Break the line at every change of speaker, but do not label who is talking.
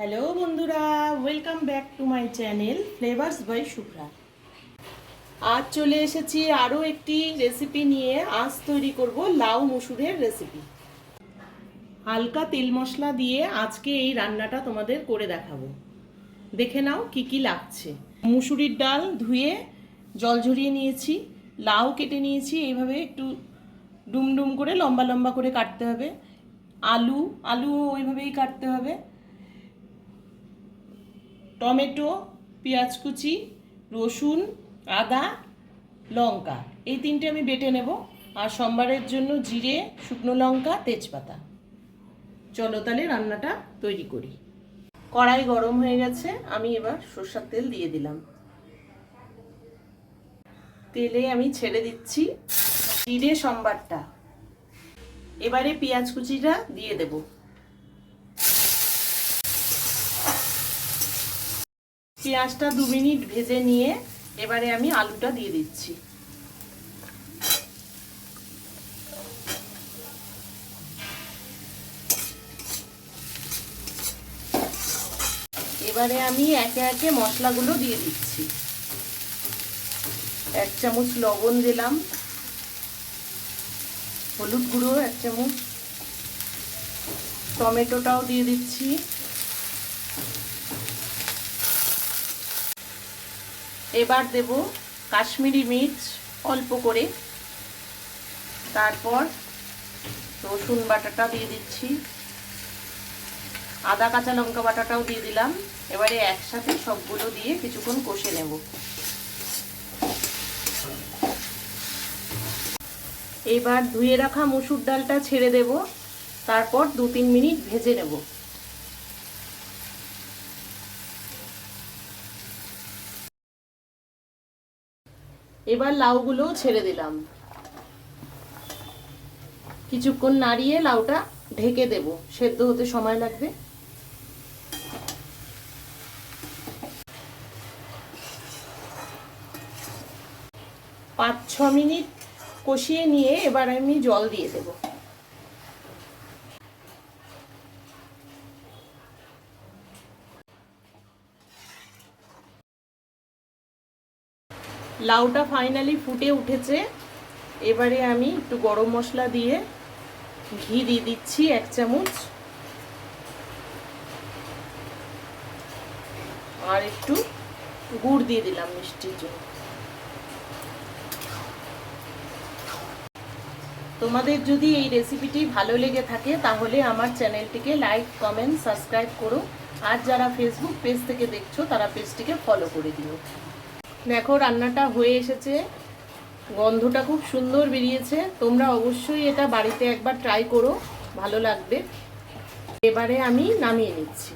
Hello বন্ধুরা, welcome back to my channel flavours by Shubhra. আজ চলে এসেছি আরও একটি রেসিপি নিয়ে। আজ তৈরি করব লাউ মুসুরের রেসিপি। হালকা তেল মশলা দিয়ে আজকে এই রান্নাটা তোমাদের করে দেখাবো। দেখে নাও কি কি লাগছে। মুসুরির ডাল ধুয়ে জল ঝরিয়ে নিয়েছি, লাউ কেটে নিয়েছি, এইভাবে একটু ডুমডুম করে লম্বা লম্বা করে কাটতে হবে। আলু ওইভাবেই কাটতে হবে। টমেটো, পেঁয়াজ কুচি, রসুন, আদা, লঙ্কা, এই তিনটে আমি বেটে নেব। আর সম্বারের জন্য জিরে, শুকনো লঙ্কা, তেজপাতা। চলো তাহলে রান্নাটা তৈরি করি। কড়াই গরম হয়ে গেছে, আমি এবার সরষের তেল দিয়ে দিলাম। তেলে আমি ছেড়ে দিচ্ছি জিরে সম্বারটা। এবারে পেঁয়াজ কুচিটা দিয়ে দেব। পেঁয়াজটা 2 মিনিট ভেজে নিয়ে এবারে আমি আলুটা দিয়ে দিচ্ছি। এবারে আমি একে একে মশলাগুলো দিয়ে দিচ্ছি। 1 চামচ লবণ দিলাম, হলুদ গুঁড়ো 1 চামচ, টমেটোটাও দিয়ে দিচ্ছি, এবার দেব কাশ্মীরি মির্চ অল্প করে, তারপর রসুন বাটাটা দিয়ে দিচ্ছি, আদা কাঁচা লঙ্কা বাটাটাও দিয়ে দিলাম। এবারে একসাথে সবগুলো দিয়ে কিছুক্ষণ কষে নেব। এবার ধুয়ে রাখা মসুর ডালটা ছেড়ে দেব, তারপর 2-3 মিনিট ভেজে নেব। এবার লাউগুলোও ছেড়ে দিলাম। কিছুক্ষণ নাড়িয়ে লাউটা ঢেকে দেব, সেদ্ধ হতে সময় লাগবে। পাঁচ ছ মিনিট কষিয়ে নিয়ে এবার আমি জল দিয়ে দেব। লাউটা ফাইনালি ফুটে উঠেছে। এবারে আমি একটু গরম মশলা দিয়ে ঘি দিয়ে দিচ্ছি 1 চামচ, আর একটু গুড় দিয়ে দিলাম মিষ্টির জন্য। তোমাদের যদি এই রেসিপিটি ভালো লেগে থাকে তাহলে আমার চ্যানেলটিকে লাইক, কমেন্ট, সাবস্ক্রাইব করো। আর যারা ফেসবুক পেজ থেকে দেখছো তারা পেজটিকে ফলো করে দিও। দেখো রান্নাটা হয়ে এসেছে, গন্ধটা খুব সুন্দর বেরিয়েছে। তোমরা অবশ্যই এটা বাড়িতে একবার ট্রাই করো, ভালো লাগবে। এবারে আমি নামিয়ে নিচ্ছি।